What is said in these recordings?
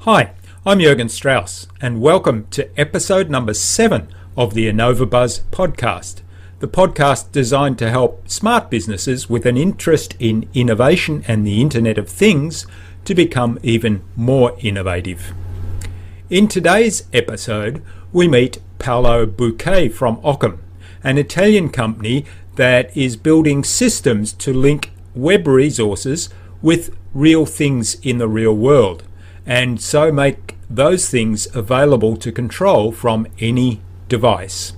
Hi, I'm Jürgen Strauss, and welcome to episode number 7 of the InnovaBuzz podcast, the podcast designed to help smart businesses with an interest in innovation and the Internet of Things to become even more innovative. In today's episode, we meet Paolo Bouquet from Okkam, an Italian company that is building systems to link web resources with real things in the real world, and so make those things available to control from any device.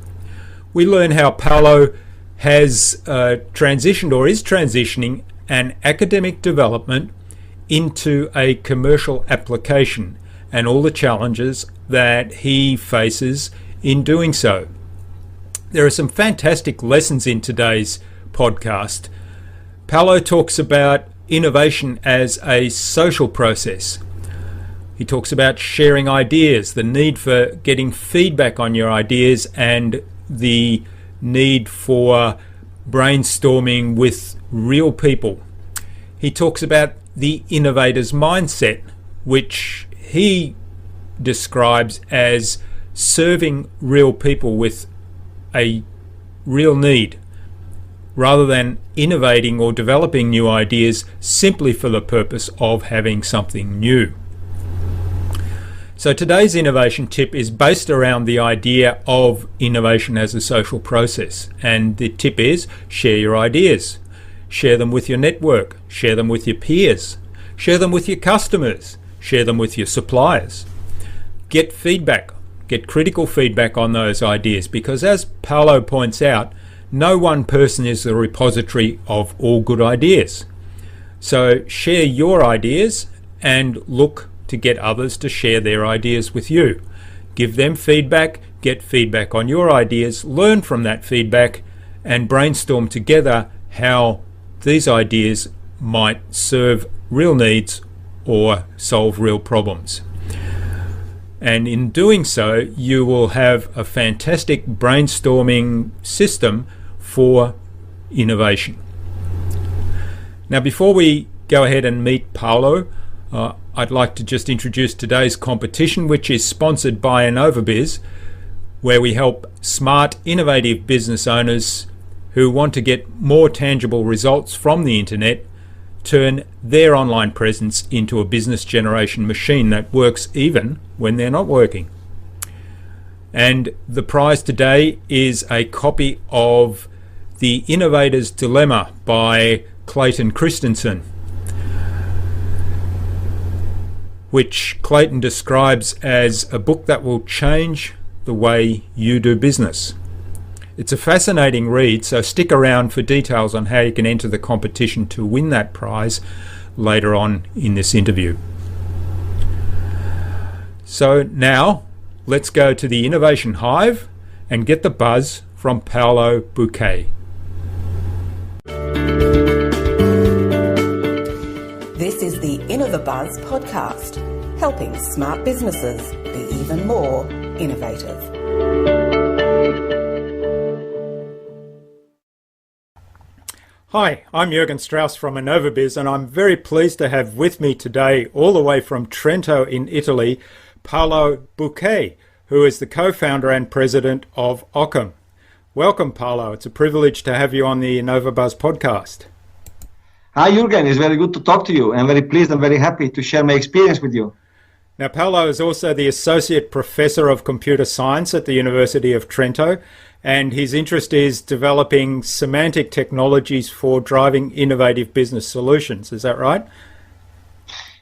We learn how Paolo has transitioned or is transitioning an academic development into a commercial application and all the challenges that he faces in doing so. There are some fantastic lessons in today's podcast. Paolo talks about innovation as a social process. He talks about sharing ideas, the need for getting feedback on your ideas, and the need for brainstorming with real people. He talks about the innovator's mindset, which he describes as serving real people with a real need, rather than innovating or developing new ideas simply for the purpose of having something new. So today's innovation tip is based around the idea of innovation as a social process. And the tip is share your ideas. Share them with your network. Share them with your peers. Share them with your customers. Share them with your suppliers. Get feedback. Get critical feedback on those ideas, because as Paolo points out, no one person is the repository of all good ideas. So share your ideas and look to get others to share their ideas with you. Give them feedback, get feedback on your ideas, learn from that feedback, and brainstorm together how these ideas might serve real needs or solve real problems. And in doing so, you will have a fantastic brainstorming system for innovation. Now, before we go ahead and meet Paolo, I'd like to just introduce today's competition, which is sponsored by InnovaBuzz, where we help smart, innovative business owners who want to get more tangible results from the internet turn their online presence into a business generation machine that works even when they're not working. And the prize today is a copy of The Innovator's Dilemma by Clayton Christensen, which Clayton describes as a book that will change the way you do business. It's a fascinating read, so stick around for details on how you can enter the competition to win that prize later on in this interview. So now, let's go to the Innovation Hive and get the buzz from Paolo Bouquet. This is the InnovaBuzz podcast, helping smart businesses be even more innovative. Hi, I'm Jürgen Strauss from InnovaBuzz, and I'm very pleased to have with me today, all the way from Trento in Italy, Paolo Bouquet, who is the co-founder and president of Occam. Welcome, Paolo. It's a privilege to have you on the InnovaBuzz podcast. Hi, Jürgen. It's very good to talk to you. I'm very pleased and very happy to share my experience with you. Now, Paolo is also the Associate Professor of Computer Science at the University of Trento, and his interest is developing semantic technologies for driving innovative business solutions. Is that right?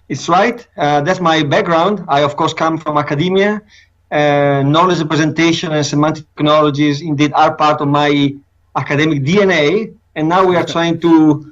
It's right. That's my background. I, of course, come from academia. Knowledge representation and semantic technologies indeed are part of my academic DNA, and now we are trying to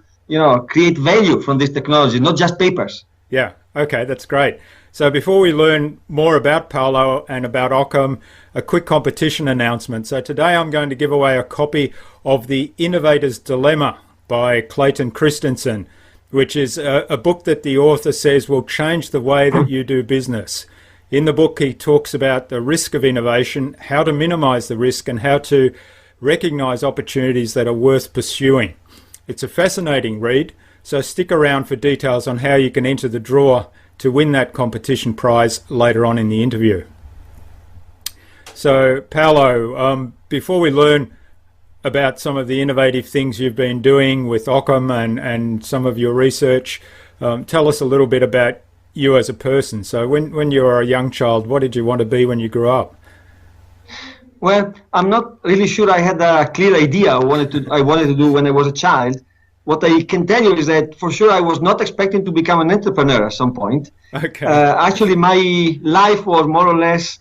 create value from this technology, not just papers. Yeah, okay, that's great. So before we learn more about Paolo and about Occam, a quick competition announcement. So today I'm going to give away a copy of The Innovator's Dilemma by Clayton Christensen, which is a book that the author says will change the way that you do business. In the book, he talks about the risk of innovation, how to minimize the risk, and how to recognize opportunities that are worth pursuing. It's a fascinating read, so stick around for details on how you can enter the draw to win that competition prize later on in the interview. So, Paolo, before we learn about some of the innovative things you've been doing with Occam and some of your research, tell us a little bit about you as a person. So when you were a young child, what did you want to be when you grew up? Well, I'm not really sure I had a clear idea of what I wanted to do when I was a child. What I can tell you is that for sure I was not expecting to become an entrepreneur at some point. Okay. Actually, my life was more or less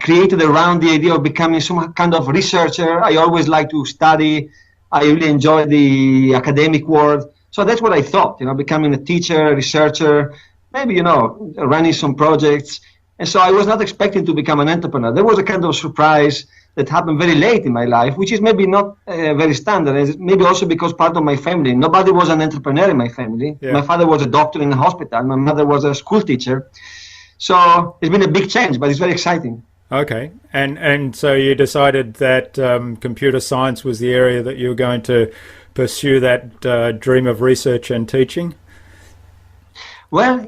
created around the idea of becoming some kind of researcher. I always liked to study. I really enjoyed the academic world. So that's what I thought, becoming a teacher, a researcher, maybe, running some projects. And so I was not expecting to become an entrepreneur. There was a kind of surprise that happened very late in my life, which is maybe not very standard. And maybe also because part of my family, nobody was an entrepreneur in my family. Yeah. My father was a doctor in a hospital. My mother was a school teacher. So it's been a big change, but it's very exciting. Okay. And so you decided that computer science was the area that you were going to pursue that dream of research and teaching? Well,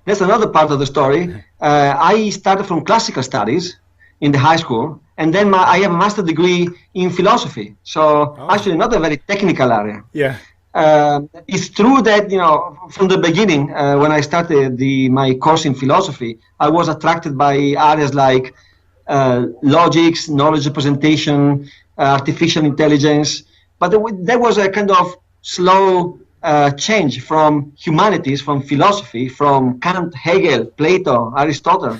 that's another part of the story. I started from classical studies in the high school, and then I have a master's degree in philosophy. So actually not a very technical area. Yeah. It's true that, from the beginning, when I started my course in philosophy, I was attracted by areas like logics, knowledge representation, artificial intelligence. But there was a kind of slow change from humanities, from philosophy, from Kant, Hegel, Plato, Aristotle,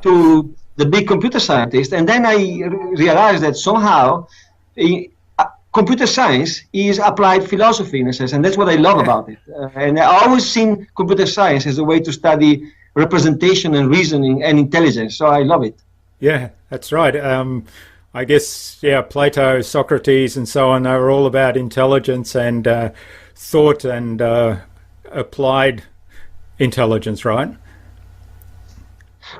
to the big computer scientists. And then I realized that somehow computer science is applied philosophy in a sense, and that's what I love about it. And I always seen computer science as a way to study representation and reasoning and intelligence, so I love it. Yeah, that's right. I guess, Plato, Socrates and so on, they were all about intelligence and thought and applied intelligence, right?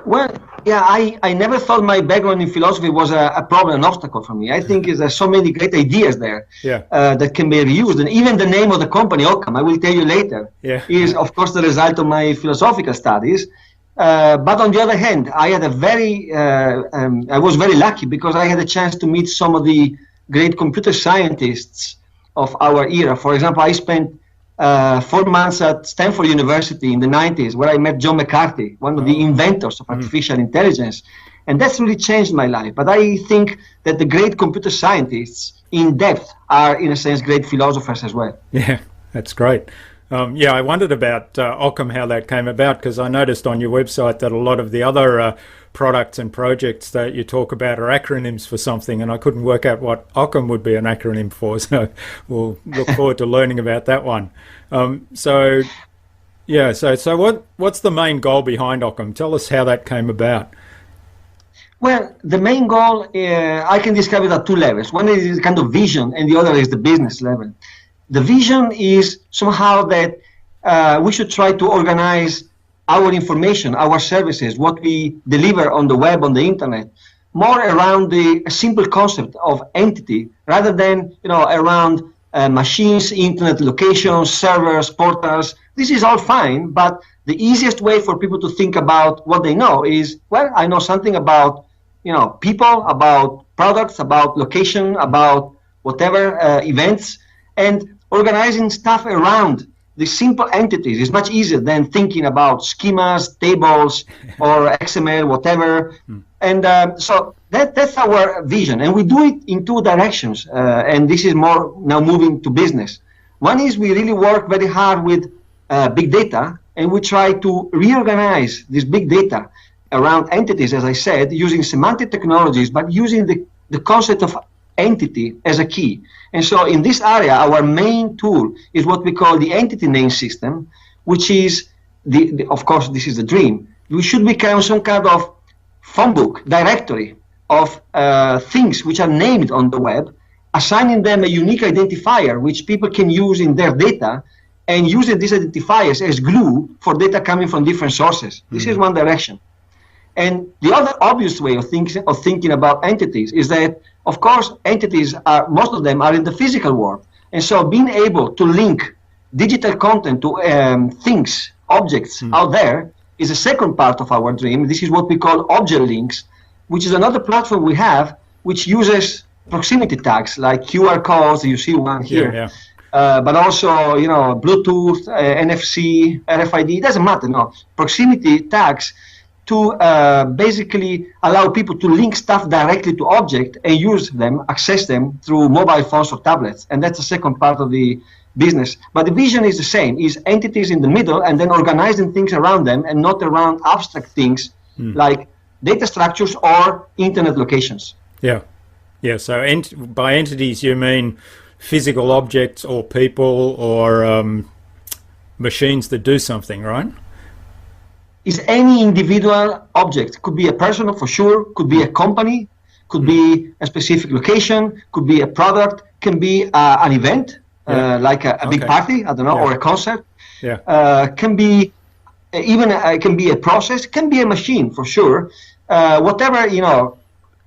Well, yeah, I never thought my background in philosophy was a problem, an obstacle for me. I think there's so many great ideas there that can be reused. And even the name of the company, Occam, I will tell you later, is, of course, the result of my philosophical studies. But on the other hand, I had I was very lucky because I had a chance to meet some of the great computer scientists of our era. For example, I spent 4 months at Stanford University in the 90s, where I met John McCarthy, one of the inventors of artificial intelligence. And that's really changed my life. But I think that the great computer scientists in depth are, in a sense, great philosophers as well. Yeah, that's great. I wondered about Occam, how that came about, because I noticed on your website that a lot of the other products and projects that you talk about are acronyms for something, and I couldn't work out what Occam would be an acronym for, so we'll look forward to learning about that one. So what's the main goal behind Occam? Tell us how that came about. Well, the main goal, I can describe it at two levels. One is the kind of vision, and the other is the business level. The vision is somehow that we should try to organize our information, our services, what we deliver on the web, on the internet, more around a simple concept of entity, rather than around machines, internet locations, servers, portals. This is all fine, but the easiest way for people to think about what they know is, well, I know something about people, about products, about location, about whatever events, and organizing stuff around the simple entities is much easier than thinking about schemas, tables, or XML, whatever. And so that's our vision. And we do it in two directions. And this is more now moving to business. One is we really work very hard with big data, and we try to reorganize this big data around entities, as I said, using semantic technologies, but using the concept of entity as a key. And so in this area, our main tool is what we call the entity name system, which is, of course, this is the dream. We should become some kind of phone book directory of things which are named on the web, assigning them a unique identifier which people can use in their data, and using these identifiers as glue for data coming from different sources. This is one direction. And the other obvious way of thinking about entities is that, of course, entities most of them are in the physical world. And so being able to link digital content to things, objects out there is the second part of our dream. This is what we call object links, which is another platform we have which uses proximity tags like QR codes. You see one here, but also Bluetooth, NFC, RFID. It doesn't matter. No, proximity tags to basically allow people to link stuff directly to object and use them, access them through mobile phones or tablets. And that's the second part of the business. But the vision is the same, is entities in the middle and then organizing things around them and not around abstract things like data structures or internet locations. Yeah. Yeah. So by entities, you mean physical objects or people or machines that do something, right? Is any individual object. Could be a person for sure, could be a company, could be a specific location, could be a product, can be an event, like a big party, I don't know, or a concert. Can be can be a process, can be a machine for sure. Whatever,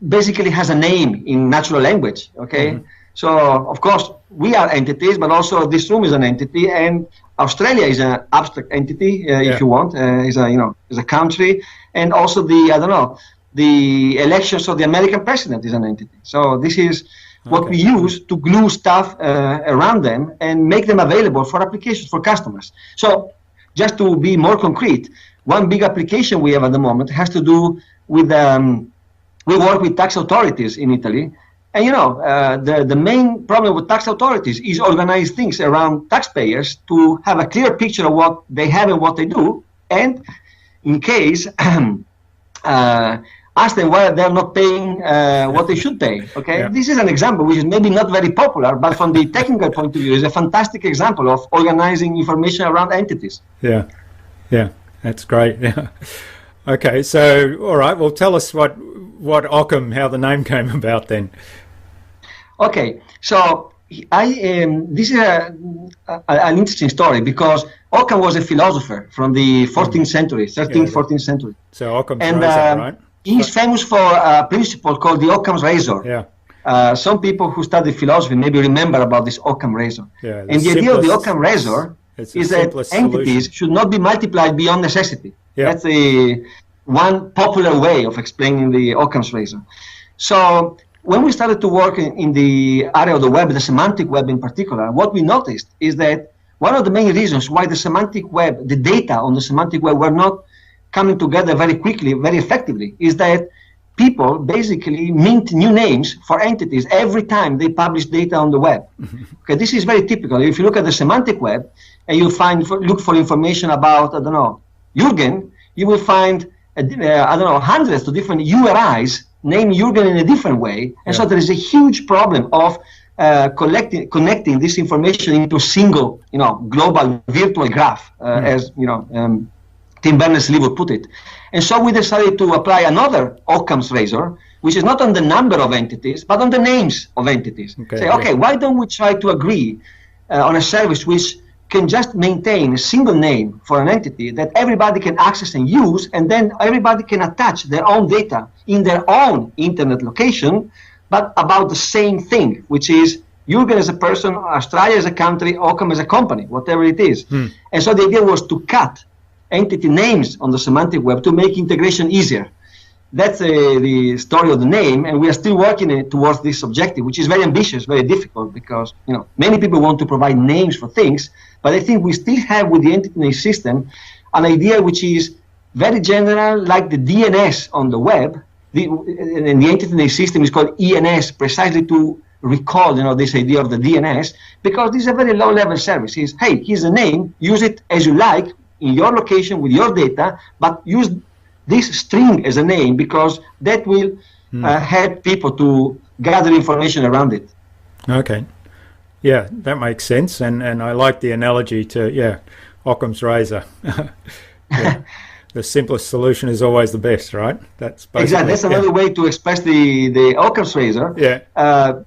basically has a name in natural language, okay? So, of course, we are entities, but also this room is an entity, and Australia is an abstract entity, if you want, is a country, and also the elections of the American president is an entity. So this is what we use to glue stuff around them and make them available for applications for customers. So just to be more concrete, one big application we have at the moment has to do with, we work with tax authorities in Italy. And the main problem with tax authorities is organize things around taxpayers to have a clear picture of what they have and what they do, and in case ask them why they're not paying what they should pay. Okay, this is an example which is maybe not very popular, but from the technical point of view, is a fantastic example of organizing information around entities. Yeah, that's great. Yeah. Okay, so all right, well, tell us what Occam, how the name came about then. Okay, so this is an interesting story because Occam was a philosopher from the 14th century, 13th, 14th century. So Occam's razor, right? He's famous for a principle called the Occam's razor. Yeah. Some people who study philosophy maybe remember about this Occam razor. Yeah, and the idea of the Occam razor is that entities should not be multiplied beyond necessity. Yeah. That's the one popular way of explaining the Occam's razor. So when we started to work in the area of the web, the semantic web in particular, what we noticed is that one of the main reasons why the semantic web, the data on the semantic web were not coming together very quickly, very effectively, is that people basically mint new names for entities every time they publish data on the web. Okay, this is very typical. If you look at the semantic web and you look for information about, I don't know, Jürgen, you will find, hundreds of different URIs named Jürgen in a different way. And so there is a huge problem of connecting this information into a single, global virtual graph, as, Tim Berners-Lee would put it. And so we decided to apply another Occam's razor, which is not on the number of entities, but on the names of entities. Okay, why don't we try to agree on a service which can just maintain a single name for an entity that everybody can access and use, and then everybody can attach their own data in their own internet location, but about the same thing, which is Jürgen as a person, Australia as a country, Occam as a company, whatever it is. And so the idea was to cut entity names on the semantic web to make integration easier. That's the story of the name, and we are still working towards this objective, which is very ambitious, very difficult, because many people want to provide names for things, but I think we still have with the entity name system an idea which is very general, like the DNS on the web, and the entity name system is called ENS, precisely to recall this idea of the DNS, because this is a very low-level service. It's, hey, here's a name, use it as you like, in your location with your data, but use this string as a name because that will help people to gather information around it. Okay. Yeah, that makes sense. And I like the analogy to, Occam's razor. The simplest solution is always the best, right? That's exactly. That's another way to express the Occam's razor. Yeah.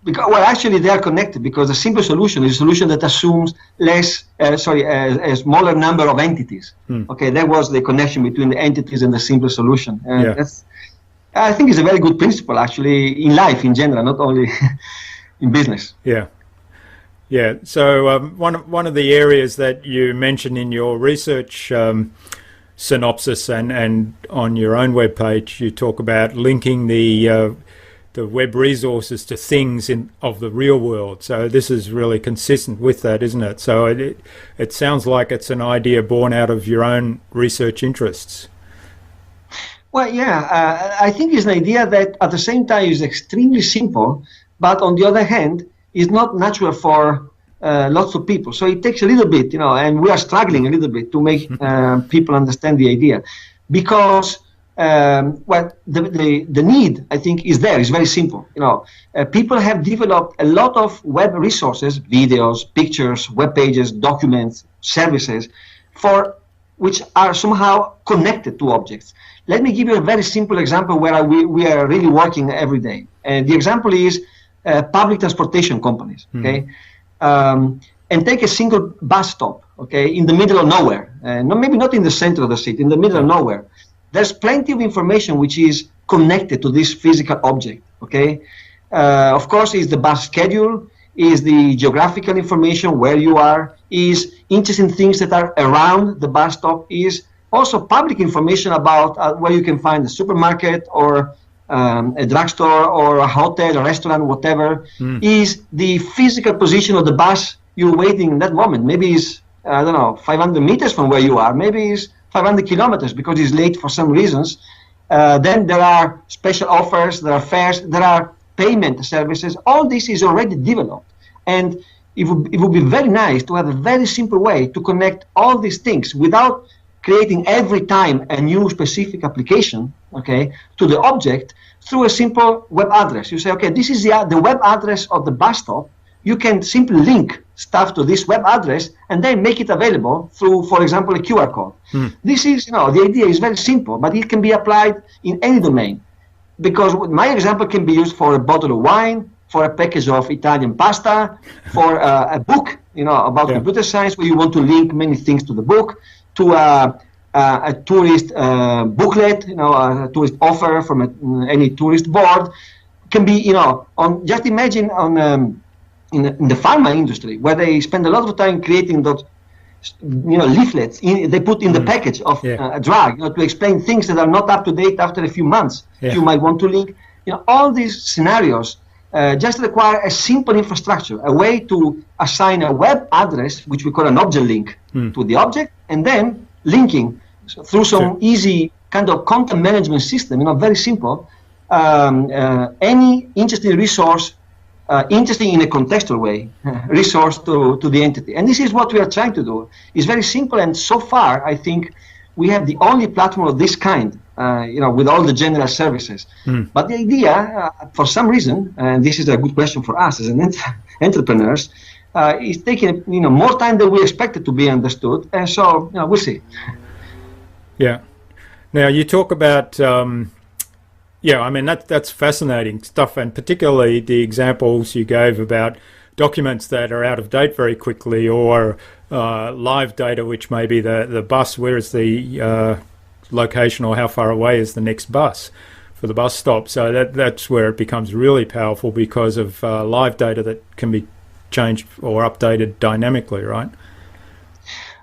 Because, well, actually, they are connected because the simple solution is a solution that assumes a smaller number of entities. Okay, that was the connection between the entities and the simple solution. That's, I think, it's a very good principle, actually, in life in general, not only in business. Yeah. Yeah. So one of the areas that you mentioned in your research synopsis and on your own webpage, you talk about linking the web resources to things of the real world. So this is really consistent with that, isn't it? So it sounds like it's an idea born out of your own research interests. Well, yeah, I think it's an idea that at the same time is extremely simple, but on the other hand, is not natural for lots of people. So it takes a little bit, and we are struggling a little bit to make people understand the idea, because the need, I think, is there. It's very simple. People have developed a lot of web resources, videos, pictures, web pages, documents, services, which are somehow connected to objects. Let me give you a very simple example where we are really working every day. And the example is public transportation companies. Okay. And take a single bus stop, okay, in the middle of nowhere, maybe not in the center of the city, in the middle of nowhere. There's plenty of information which is connected to this physical object, okay? Of course, is the bus schedule, is the geographical information, where you are, is interesting things that are around the bus stop, is also public information about where you can find a supermarket or a drugstore or a hotel, a restaurant, whatever, is the physical position of the bus you're waiting in that moment. Maybe it's, 500 meters from where you are. Maybe it's 500 kilometers because it's late for some reasons. Then there are special offers, there are fares, there are payment services. All this is already developed. And it would be very nice to have a very simple way to connect all these things without creating every time a new specific application, okay, to the object through a simple web address. You say, okay, this is the web address of the bus stop. You can simply link stuff to this web address and then make it available through, for example, a QR code. This is, the idea is very simple, but it can be applied in any domain. Because my example can be used for a bottle of wine, for a package of Italian pasta, for a book, about computer science, where you want to link many things to the book, to a tourist booklet, a tourist offer from any tourist board. Can be, just imagine in the pharma industry, where they spend a lot of time creating those, leaflets they put in the package of a drug, to explain things that are not up to date after a few months. You might want to link, all these scenarios just require a simple infrastructure, a way to assign a web address, which we call an object link, to the object, and then linking through some easy kind of content management system, very simple, any interesting resource, interesting in a contextual way, resource to the entity. And this is what we are trying to do. It's very simple, and so far, I think we have the only platform of this kind, with all the general services. But the idea, for some reason, and this is a good question for us as an entrepreneurs, is taking more time than we expected to be understood, and so we'll see. Yeah. Now you talk about. That's fascinating stuff, and particularly the examples you gave about documents that are out of date very quickly, or live data, which may be the bus, where is the location or how far away is the next bus for the bus stop. So that's where it becomes really powerful, because of live data that can be changed or updated dynamically, right?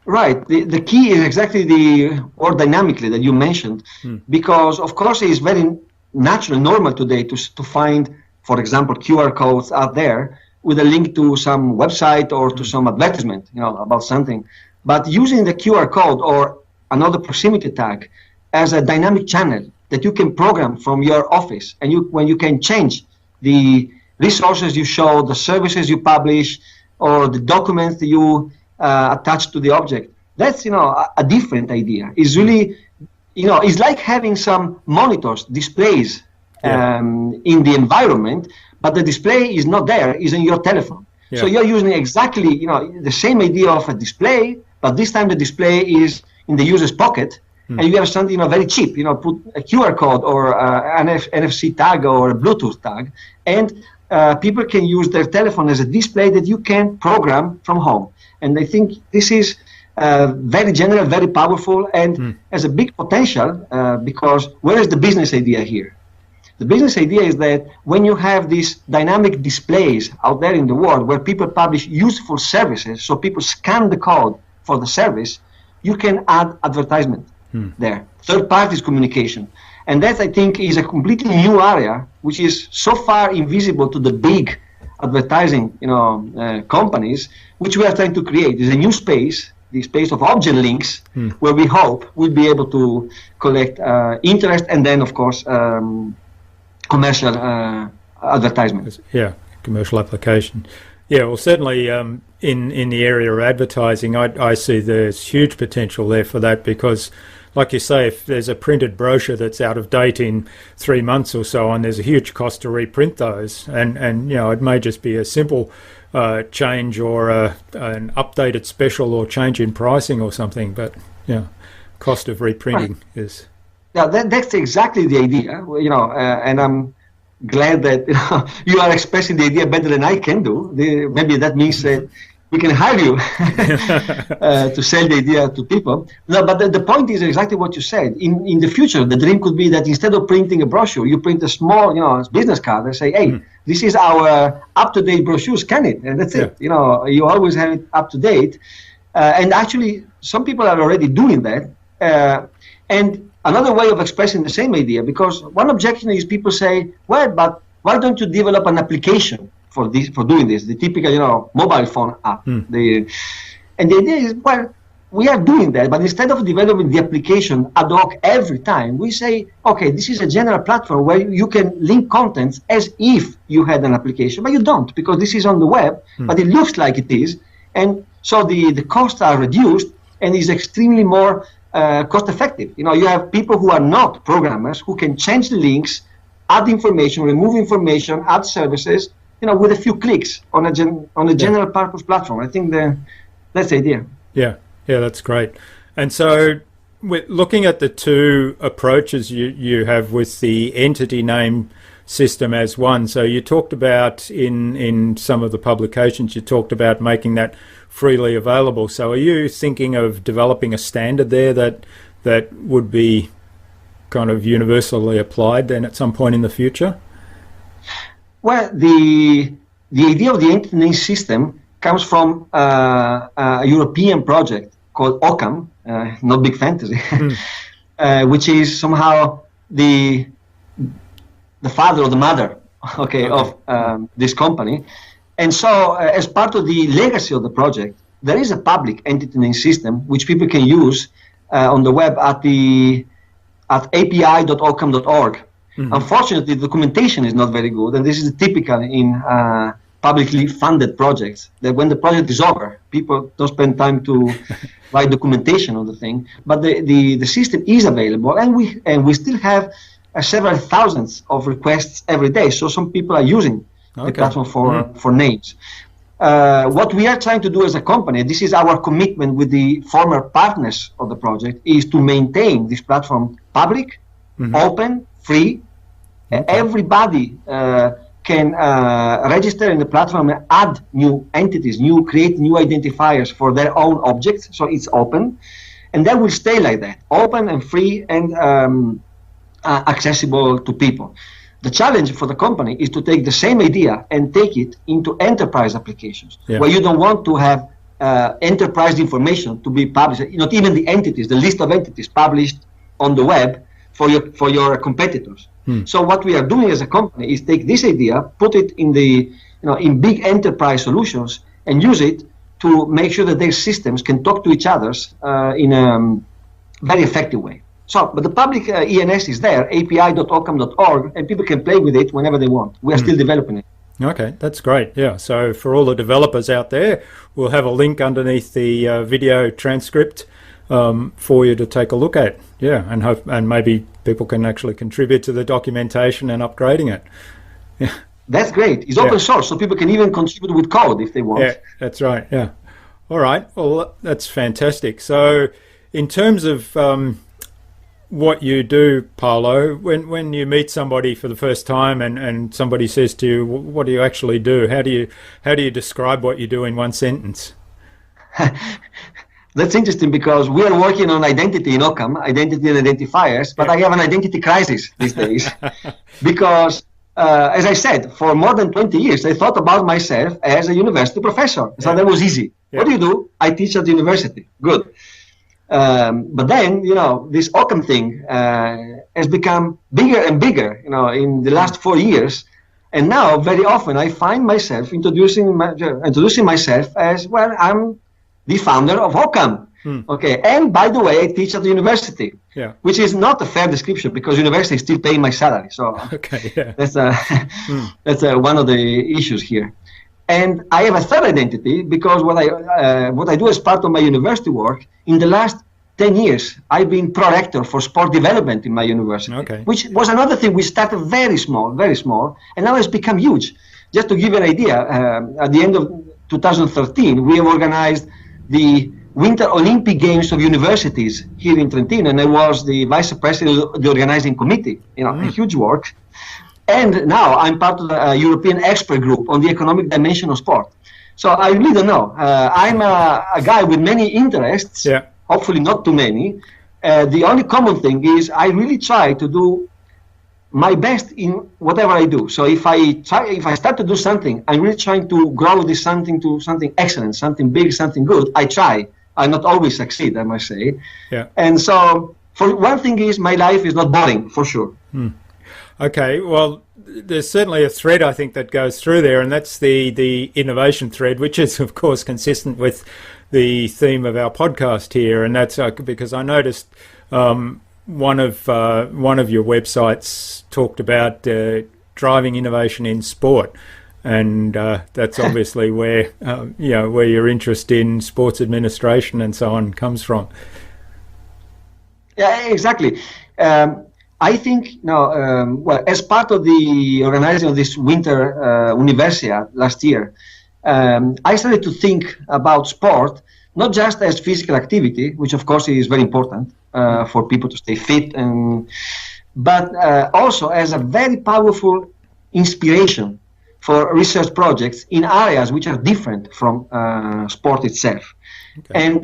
Right. The key is exactly the word dynamically that you mentioned, because of course it is very natural, normal today to find, for example, QR codes out there with a link to some website or to some advertisement, about something. But using the QR code or another proximity tag as a dynamic channel that you can program from your office, and when you can change the resources you show, the services you publish, or the documents that you attach to the object, that's a different idea. It's really, it's like having some monitors, displays in the environment, but the display is not there, it's in your telephone. So you're using exactly the same idea of a display, but this time the display is in the user's pocket, and you have something very cheap, put a QR code or an NFC tag or a Bluetooth tag, and people can use their telephone as a display that you can program from home. And I think this is very general, very powerful, and has a big potential, because where is the business idea here? The business idea is that when you have these dynamic displays out there in the world where people publish useful services, so people scan the code for the service, you can add advertisement there. Third parties communication. And that, I think, is a completely new area, which is so far invisible to the big advertising companies, which we are trying to create. There's a new space, the space of object links, where we hope we'll be able to collect interest and then, of course, commercial advertisement. Yeah, commercial application. Yeah, well, certainly in the area of advertising, I see there's huge potential there for that because, like you say, if there's a printed brochure that's out of date in 3 months or so on, there's a huge cost to reprint those. And it may just be a simple change or an updated special or change in pricing or something. But, cost of reprinting is... Yeah, that's exactly the idea, and I'm glad that you are expressing the idea better than I can do. Maybe that means that we can hire you to sell the idea to people. No, but the point is exactly what you said. In the future, the dream could be that instead of printing a brochure, you print a small, business card and say, hey, this is our up-to-date brochure, scan it, and that's it. You always have it up to date. And actually, some people are already doing that. And another way of expressing the same idea, because one objection is people say, well, but why don't you develop an application for doing this, the typical, mobile phone app. And the idea is, well, we are doing that, but instead of developing the application ad hoc every time, we say, okay, this is a general platform where you can link contents as if you had an application, but you don't, because this is on the web, but it looks like it is. And so the costs are reduced and is extremely more cost effective. You have people who are not programmers who can change the links, add information, remove information, add services, with a few clicks on a general purpose platform. I think that's the idea. Yeah, that's great. And so, looking at the two approaches you have with the entity name system as one, so you talked about in some of the publications, you talked about making that freely available. So are you thinking of developing a standard there that would be kind of universally applied then at some point in the future? Well, the idea of the entity name system comes from a European project called Occam, not big fantasy, which is somehow the father or the mother, of this company. And so, as part of the legacy of the project, there is a public entity name system which people can use on the web at api.occam.org. Unfortunately, the documentation is not very good, and this is typical in publicly funded projects, that when the project is over, people don't spend time to write documentation on the thing. But the system is available, and we still have several thousands of requests every day. So some people are using the platform for names. What we are trying to do as a company, this is our commitment with the former partners of the project, is to maintain this platform public, open, free. Everybody can register in the platform and add new entities, create new identifiers for their own objects. So it's open, and that will stay like that, open and free and accessible to people. The challenge for the company is to take the same idea and take it into enterprise applications, where you don't want to have enterprise information to be published, not even the entities, the list of entities published on the web for your competitors. So what we are doing as a company is take this idea, put it in in big enterprise solutions, and use it to make sure that their systems can talk to each other in a very effective way. So, but the public ENS is there, api.occam.org, and people can play with it whenever they want. We are still developing it. Okay, that's great. Yeah, so for all the developers out there, we'll have a link underneath the video transcript for you to take a look at. Yeah, and maybe people can actually contribute to the documentation and upgrading it. Yeah. That's great. It's open source, so people can even contribute with code if they want. Yeah, that's right. Yeah. All right. Well, that's fantastic. So, in terms of what you do, Paolo, when you meet somebody for the first time and somebody says to you, what do you actually do? How do you describe what you do in one sentence? That's interesting because we are working on identity in Occam, identity and identifiers, but I have an identity crisis these days because, as I said, for more than 20 years, I thought about myself as a university professor. So that was easy. What do you do? I teach at the university. Good. But then, this Occam thing has become bigger and bigger, in the last 4 years. And now, very often, I find myself introducing myself as, well, I'm the founder of Occam. Okay, and by the way, I teach at the university, which is not a fair description because university is still paying my salary. So that's one of the issues here. And I have a third identity because what I do as part of my university work, in the last 10 years, I've been pro-rector for sport development in my university, which was another thing. We started very small, and now it's become huge. Just to give you an idea, at the end of 2013, we have organized the Winter Olympic Games of universities here in Trentino, and I was the vice president of the organizing committee, a huge work. And now I'm part of the European expert group on the economic dimension of sport. So I really don't know. I'm a guy with many interests, hopefully not too many. The only common thing is I really try to do my best in whatever I do. So if I start to do something, I'm really trying to grow this something to something excellent, something big, something good. I try. I not always succeed, I must say. And so for one thing is my life is not boring, for sure. Okay, well, there's certainly a thread, I think, that goes through there, and that's the innovation thread, which is, of course, consistent with the theme of our podcast here. And that's because I noticed one of your websites talked about driving innovation in sport, and that's obviously where where your interest in sports administration and so on comes from. Yeah, exactly. I think well, as part of the organizing of this Winter Universia last year, I started to think about sport not just as physical activity, which of course is very important for people to stay fit, but also as a very powerful inspiration for research projects in areas which are different from sport itself. And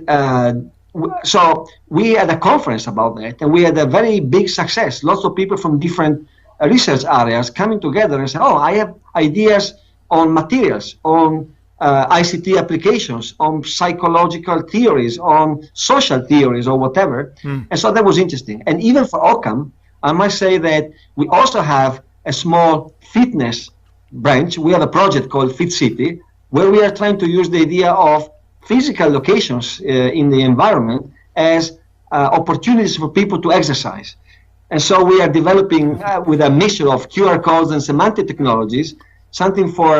so we had a conference about that, and we had a very big success. Lots of people from different research areas coming together and saying, oh, I have ideas on materials, on ICT applications, on psychological theories, on social theories, or whatever. And so that was interesting. And even for Occam, I must say that we also have a small fitness branch. We have a project called Fit City, where we are trying to use the idea of physical locations in the environment as opportunities for people to exercise. And so we are developing with a mixture of QR codes and semantic technologies, something for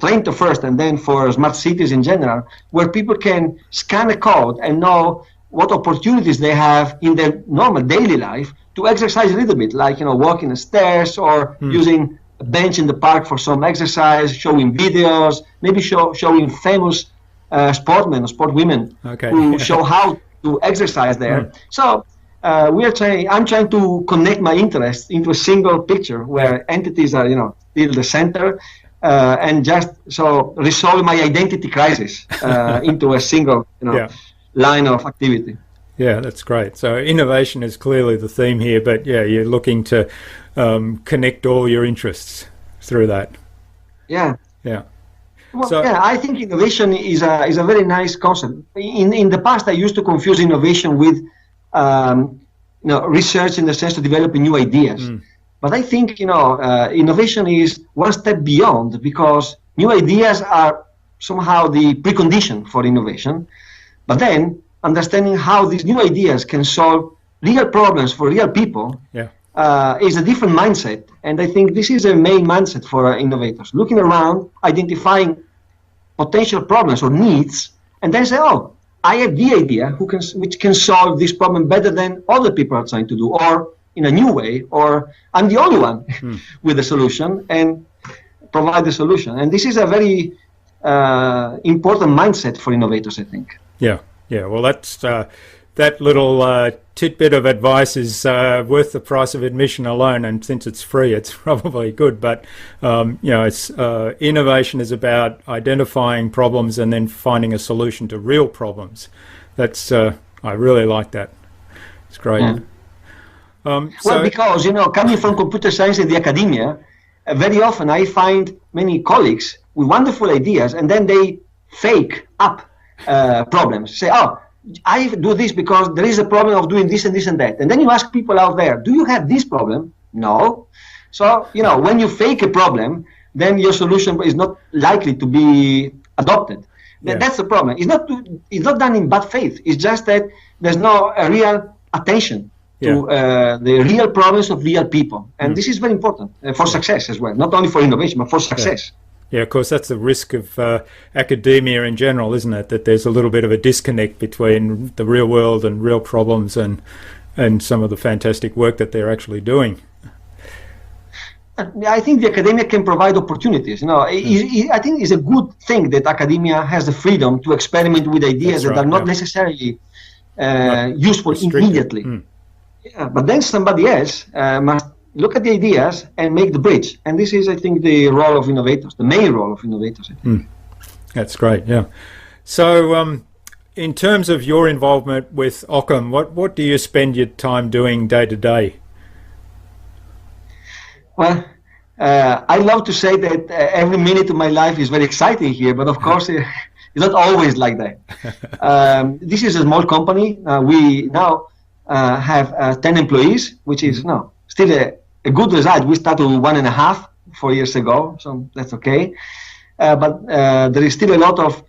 Trento first and then for smart cities in general, where people can scan a code and know what opportunities they have in their normal daily life to exercise a little bit, like walking the stairs or using a bench in the park for some exercise, showing videos, maybe showing famous sportmen or sportwomen who show how to exercise there. So I'm trying to connect my interests into a single picture where entities are, still the center, and just so resolve my identity crisis into a single, line of activity. Yeah, that's great. So innovation is clearly the theme here, but you're looking to connect all your interests through that. Yeah. Well, so, I think innovation is a very nice concept. In the past, I used to confuse innovation with research in the sense of developing new ideas. But I think innovation is one step beyond, because new ideas are somehow the precondition for innovation. But then understanding how these new ideas can solve real problems for real people is a different mindset. And I think this is a main mindset for innovators, looking around, identifying potential problems or needs, and then say, oh, I have the idea which can solve this problem better than other people are trying to do, or in a new way, or I'm the only one with the solution, and provide the solution. And this is a very important mindset for innovators, I think. Yeah. Well, that's that little tidbit of advice is worth the price of admission alone, and since it's free, it's probably good. But it's innovation is about identifying problems and then finding a solution to real problems. That's I really like that. It's great. Yeah. Well, because coming from computer science in the academia, very often I find many colleagues with wonderful ideas, and then they fake up problems. Say, oh, I do this because there is a problem of doing this and this and that. And then you ask people out there, do you have this problem? No. So, when you fake a problem, then your solution is not likely to be adopted. Yeah. That's the problem. It's not done in bad faith. It's just that there's no real attention to the real problems of real people. And this is very important for success as well, not only for innovation, but for success. Yeah, of course, that's the risk of academia in general, isn't it? That there's a little bit of a disconnect between the real world and real problems and some of the fantastic work that they're actually doing. I think the academia can provide opportunities. I think it's a good thing that academia has the freedom to experiment with ideas that are not necessarily useful immediately. Yeah, but then somebody else must look at the ideas and make the bridge. And this is, I think, the role of innovators, the main role of innovators, I think. That's great, yeah. So in terms of your involvement with Occam, what do you spend your time doing day to day? Well, I love to say that every minute of my life is very exciting here, but of course it's not always like that. This is a small company. We now have 10 employees, which is still a good result. We started with 1.5 4 years ago, so that's okay. But there is still a lot of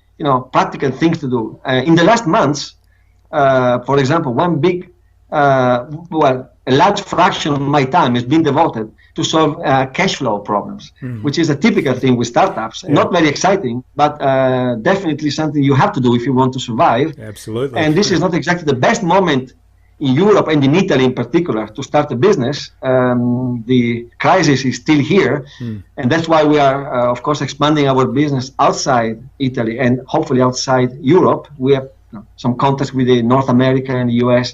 practical things to do. In the last months, for example, one big, a large fraction of my time has been devoted to solve cash flow problems, which is a typical thing with startups. Yeah. Not very exciting, but definitely something you have to do if you want to survive. Absolutely. And this is not exactly the best moment in Europe and in Italy in particular to start a business. The crisis is still here, and that's why we are, of course, expanding our business outside Italy and hopefully outside Europe. We have some contacts with North America and the US.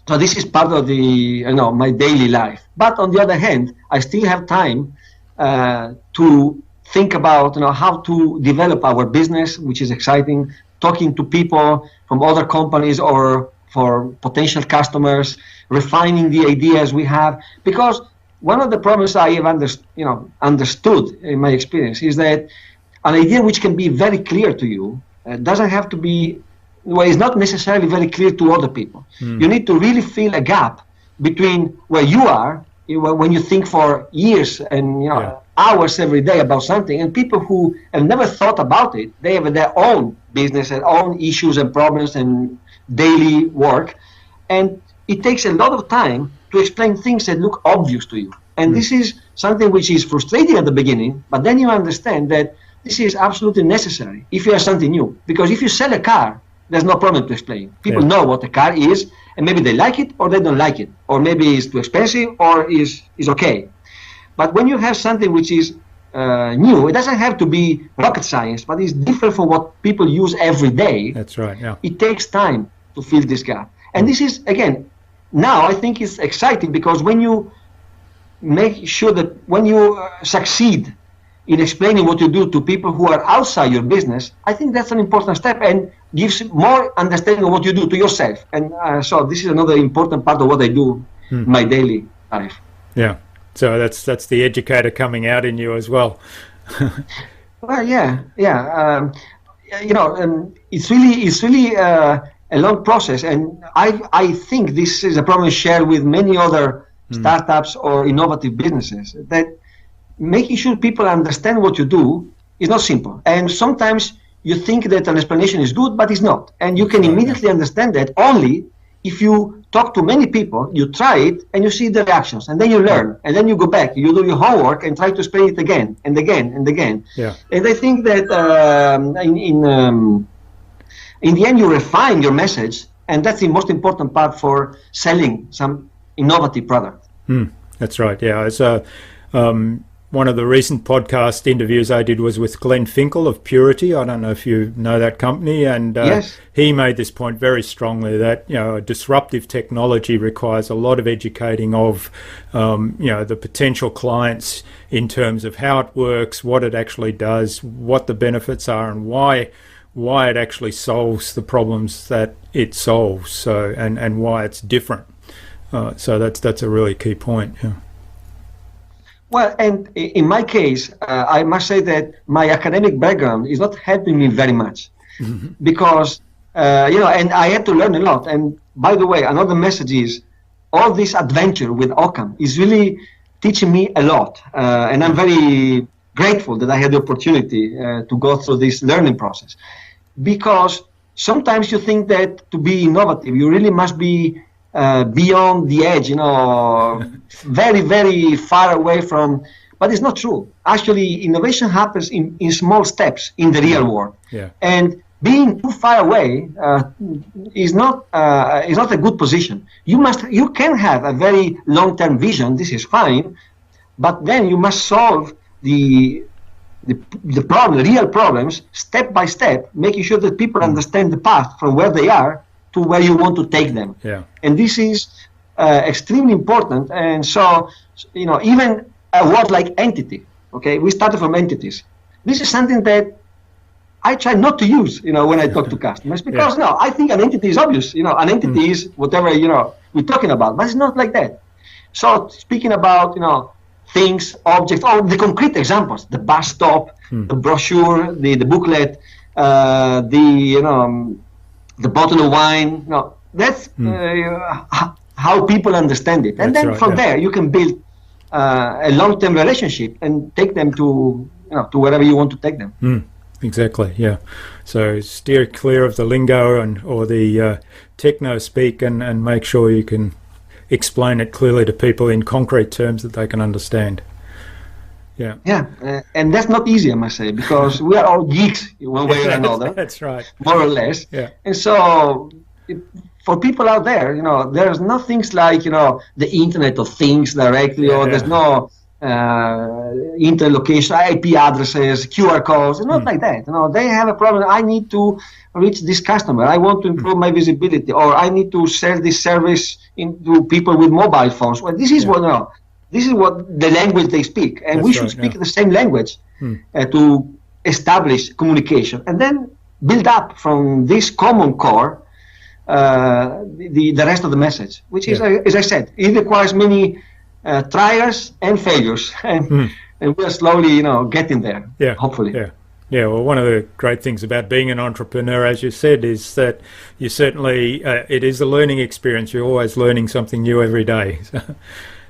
So this is part of the my daily life. But on the other hand, I still have time to think about how to develop our business, which is exciting. Talking to people from other companies or for potential customers, refining the ideas we have. Because one of the problems I have understood in my experience is that an idea which can be very clear to you doesn't have to be, it's not necessarily very clear to other people. You need to really fill a gap between where you are when you think for years and hours every day about something, and people who have never thought about it. They have their own business and own issues and problems and daily work, and it takes a lot of time to explain things that look obvious to you. And this is something which is frustrating at the beginning, but then you understand that this is absolutely necessary if you have something new. Because if you sell a car, there's no problem to explain. People know what a car is, and maybe they like it or they don't like it, or maybe it's too expensive or is okay. But when you have something which is new, it doesn't have to be rocket science, but it's different from what people use every day. That's right, yeah. It takes time to fill this gap. And this is, again, now I think it's exciting because when you make sure that when you succeed in explaining what you do to people who are outside your business, I think that's an important step and gives more understanding of what you do to yourself. And so this is another important part of what I do in my daily life. Yeah. So that's the educator coming out in you as well. Well, yeah. It's really a long process, and I think this is a problem shared with many other startups or innovative businesses. That making sure people understand what you do is not simple, and sometimes you think that an explanation is good, but it's not, and you can immediately understand that only if you talk to many people, you try it, and you see the reactions, and then you learn, and then you go back, you do your homework, and try to explain it again, and again, and again. Yeah. And I think that in the end, you refine your message, and that's the most important part for selling some innovative product. That's right, yeah. It's One of the recent podcast interviews I did was with Glenn Finkel of Purity. I don't know if you know that company, and yes. He made this point very strongly that a disruptive technology requires a lot of educating of the potential clients in terms of how it works, what it actually does, what the benefits are, and why it actually solves the problems that it solves. So and why it's different. So that's a really key point. Yeah. Well, and in my case, I must say that my academic background is not helping me very much, because, and I had to learn a lot. And by the way, another message is all this adventure with Occam is really teaching me a lot. And I'm very grateful that I had the opportunity to go through this learning process, because sometimes you think that to be innovative, you really must be beyond the edge, very, very far away from, but it's not true. Actually, innovation happens in small steps in the real world. Yeah. And being too far away is not a good position. You can have a very long-term vision, this is fine, but then you must solve the real problems step by step, making sure that people understand the path from where they are to where you want to take them. Yeah. And this is extremely important. And so, even a word like entity, okay, we started from entities. This is something that I try not to use, when I talk to customers, because I think an entity is obvious. An entity is whatever, we're talking about, but it's not like that. So speaking about, things, objects, or the concrete examples, the bus stop, the brochure, the booklet, the bottle of wine, that's how people understand it. And then from there, you can build a long-term relationship and take them to wherever you want to take them. Exactly, yeah. So steer clear of the lingo or the techno speak, and make sure you can explain it clearly to people in concrete terms that they can understand. Yeah. Yeah, and that's not easy, I must say, because we are all geeks in one way or another. That's right. More or less. Yeah. And so, for people out there, there's no things like, the Internet of Things directly, or there's no internet location, IP addresses, QR codes. It's not like that. They have a problem. I need to reach this customer. I want to improve my visibility, or I need to sell this service to people with mobile phones. Well, this is This is what the language they speak, and we should speak the same language to establish communication, and then build up from this common core the rest of the message, which is, as I said, it requires many trials and failures, and we are slowly, getting there. Yeah, hopefully. Yeah. Yeah, well, one of the great things about being an entrepreneur, as you said, is that you certainly, it is a learning experience. You're always learning something new every day.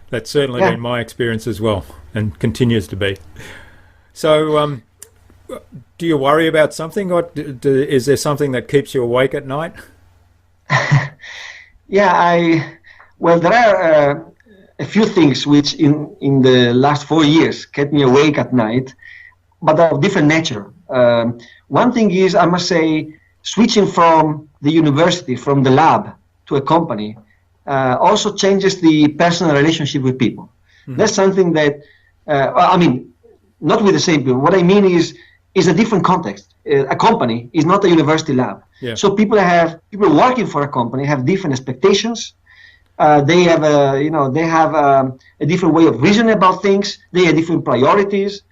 That's certainly been my experience as well, and continues to be. So, do you worry about something, or is there something that keeps you awake at night? Well, there are a few things which in the last 4 years kept me awake at night, but are of different nature. One thing is, I must say, switching from the university, from the lab to a company, also changes the personal relationship with people. That's something that, not with the same people. What I mean is a different context. A company is not a university lab. Yeah. So people working for a company have different expectations. They have a different way of reasoning about things. They have different priorities.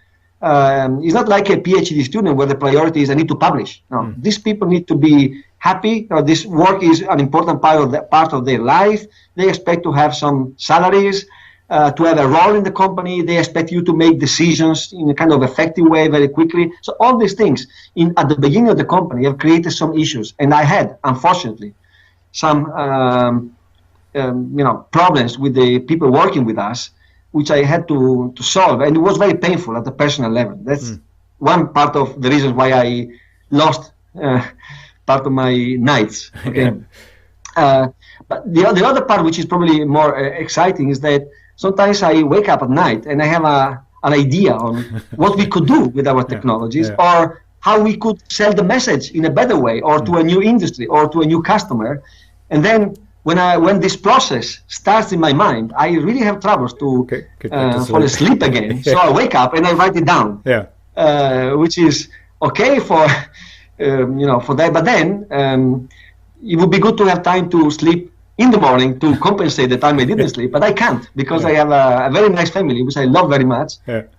It's not like a PhD student where the priority is I need to publish. No, these people need to be happy. This work is an important part of their life. They expect to have some salaries, to have a role in the company. They expect you to make decisions in a kind of effective way very quickly. So all these things at the beginning of the company have created some issues, and I had, unfortunately, some problems with the people working with us, which I had to solve, and it was very painful at the personal level. That's one part of the reasons why I lost part of my nights. Okay, but the other part, which is probably more exciting, is that sometimes I wake up at night and I have an idea on what we could do with our technologies, or how we could sell the message in a better way, or to a new industry, or to a new customer, and then when this process starts in my mind, I really have troubles to fall asleep again. So I wake up and I write it down. Which is okay for for that. But then it would be good to have time to sleep in the morning to compensate the time I didn't sleep. But I can't, because I have a very nice family, which I love very much,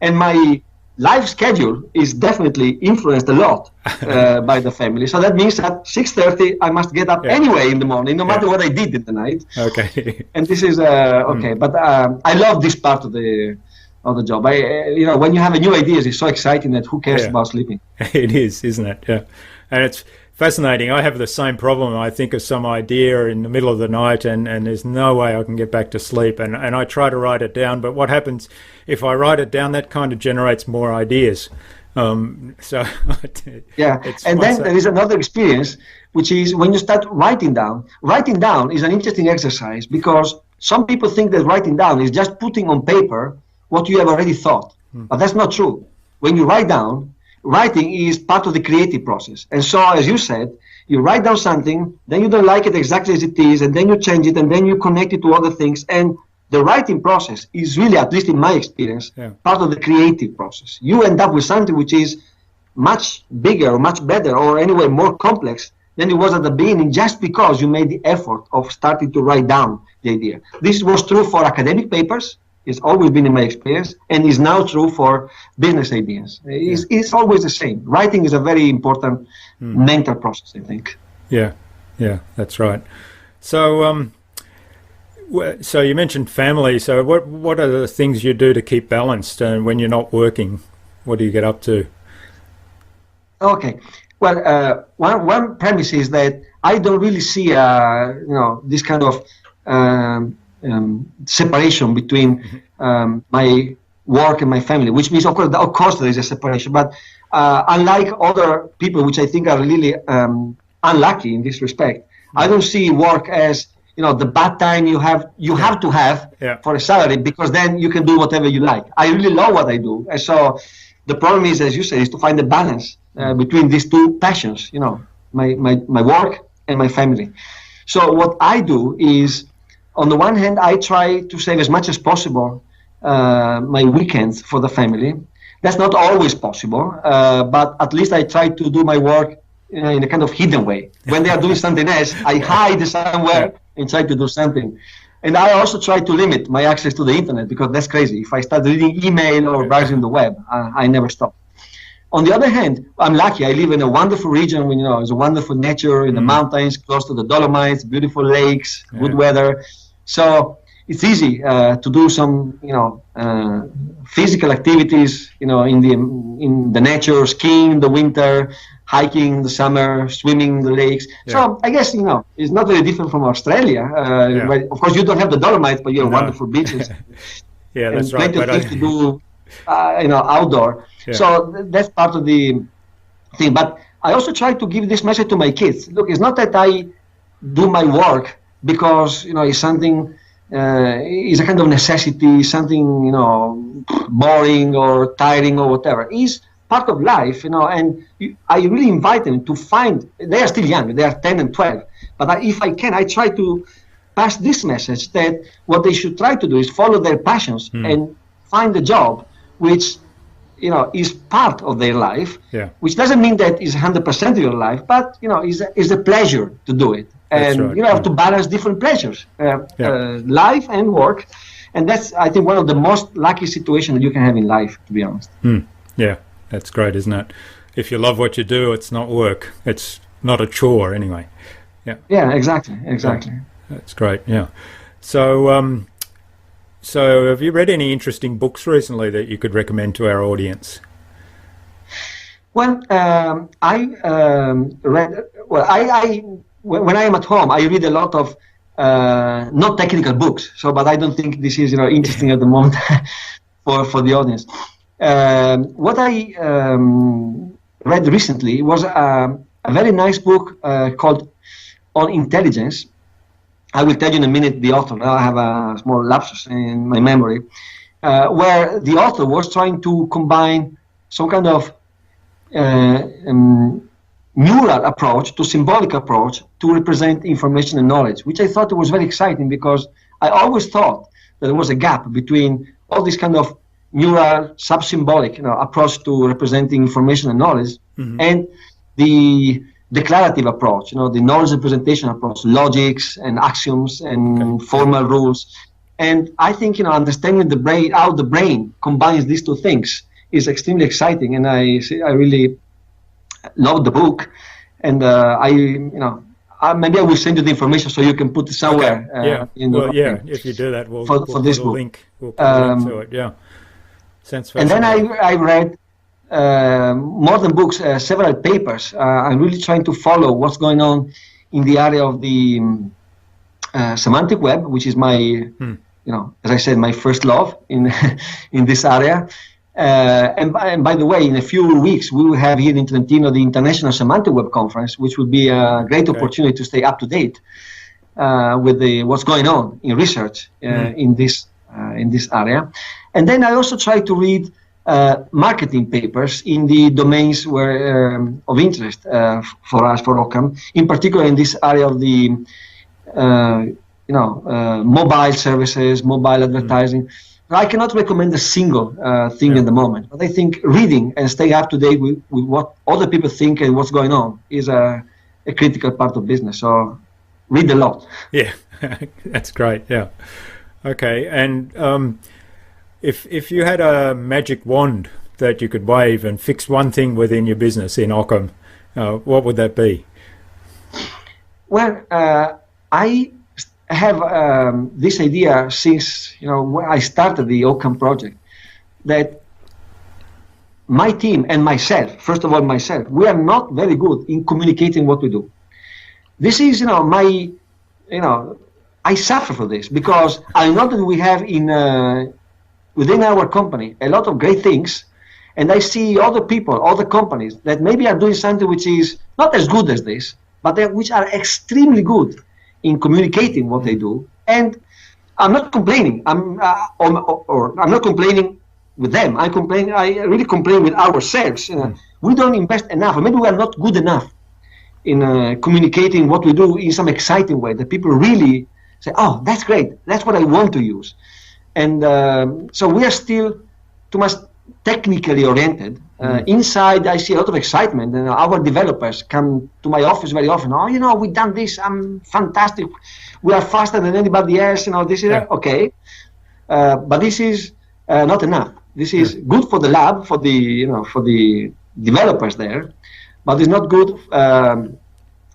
and my life schedule is definitely influenced a lot by the family. So that means at 6:30 I must get up anyway in the morning, no matter what I did in the night. And this is but I love this part of the job. When you have a new ideas, it's so exciting that who cares about sleeping? It is, isn't it? Yeah, and it's fascinating. I have the same problem. I think of some idea in the middle of the night, and there's no way I can get back to sleep, and I try to write it down, but what happens if I write it down, that kind of generates more ideas. And then there is another experience, which is when you start writing down. Writing down is an interesting exercise, because some people think that writing down is just putting on paper what you have already thought, but that's not true. When you write down, writing is part of the creative process. And so, as you said, you write down something, then you don't like it exactly as it is, and then you change it, and then you connect it to other things. And the writing process is really, at least in my experience, part of the creative process. You end up with something which is much bigger, or much better, or anyway more complex than it was at the beginning, just because you made the effort of starting to write down the idea. This was true for academic papers. It's always been in my experience, and is now true for business ideas. It's always the same. Writing is a very important mental process, I think. Yeah, that's right. So, so you mentioned family. So, what are the things you do to keep balanced when you're not working? What do you get up to? Okay. Well, one premise is that I don't really see, this kind of separation between my work and my family, which means, of course, there is a separation. But unlike other people, which I think are really unlucky in this respect, I don't see work as the bad time you have to have for a salary, because then you can do whatever you like. I really love what I do, and so the problem is, as you say, is to find the balance between these two passions. My work and my family. So what I do is, on the one hand, I try to save as much as possible my weekends for the family. That's not always possible, but at least I try to do my work in a kind of hidden way. When they are doing something else, I hide somewhere and try to do something. And I also try to limit my access to the internet, because that's crazy. If I start reading email or browsing the web, I never stop. On the other hand, I'm lucky. I live in a wonderful region. There's a wonderful nature in the mountains, close to the Dolomites, beautiful lakes, good weather. So it's easy to do some, physical activities, in the nature, skiing in the winter, hiking in the summer, swimming in the lakes. So I guess, it's not very different from Australia. Right? Of course, you don't have the Dolomites, but you have wonderful beaches. That's right. Plenty of things to do, outdoor. So that's part of the thing. But I also try to give this message to my kids. Look, it's not that I do my work because it's something, it's a kind of necessity, something boring or tiring or whatever. It's part of life, and I really invite them to find. They are still young; they are 10 and 12. But if I can, I try to pass this message that what they should try to do is follow their passions and find a job which is part of their life. Which doesn't mean that it's 100% of your life, but is a pleasure to do it. And you have to balance different pleasures, life and work, and that's, I think, one of the most lucky situations that you can have in life, to be honest. Yeah, that's great, isn't it? If you love what you do, it's not work. It's not a chore, anyway. Yeah, exactly. That's great. Yeah. So, so have you read any interesting books recently that you could recommend to our audience? Well, I read. Well, I when I am at home, I read a lot of not technical books. So, but I don't think this is interesting at the moment for the audience. What I read recently was a very nice book called On Intelligence. I will tell you in a minute the author. Now I have a small lapsus in my memory, where the author was trying to combine some kind of neural approach to symbolic approach to represent information and knowledge, which I thought was very exciting because I always thought that there was a gap between all this kind of neural sub-symbolic approach to representing information and knowledge and the declarative approach, the knowledge representation approach, logics and axioms and formal rules. And I think, understanding the brain, how the brain combines these two things is extremely exciting. And I really love the book. And maybe I will send you the information so you can put it somewhere. If you do that, we'll for this put a book. link. We'll put a link to it. Yeah, sounds and fascinating. then I read more than books, several papers. I'm really trying to follow what's going on in the area of the semantic web, which is my, as I said, my first love in in this area. And by the way, in a few weeks, we will have here in Trentino the International Semantic Web Conference, which will be a great opportunity to stay up to date with what's going on in research in this area. And then I also try to read marketing papers in the domains of interest for us, for Occam, in particular in this area of the mobile services, mobile advertising. I cannot recommend a single thing at the moment, but I think reading and staying up to date with what other people think and what's going on is a critical part of business. So read a lot. Yeah, that's great. Yeah. Okay. And if you had a magic wand that you could wave and fix one thing within your business in Occam, what would that be? Well, I have this idea since when I started the Occam project, that my team and myself, first of all myself, we are not very good in communicating what we do. This is I suffer for this because I know that we have within our company a lot of great things, and I see other people, other companies that maybe are doing something which is not as good as this, but which are extremely good in communicating what they do. And I'm not complaining. I'm not complaining with them. I really complain with ourselves. We don't invest enough, or maybe we are not good enough in communicating what we do in some exciting way that people really say, "Oh, that's great. That's what I want to use." And so we are still too much technically oriented. Inside, I see a lot of excitement, and our developers come to my office very often. "Oh, we've done this. I'm fantastic. We are faster than anybody else. This is okay." But this is not enough. This is good for the lab, for the developers there, but it's not good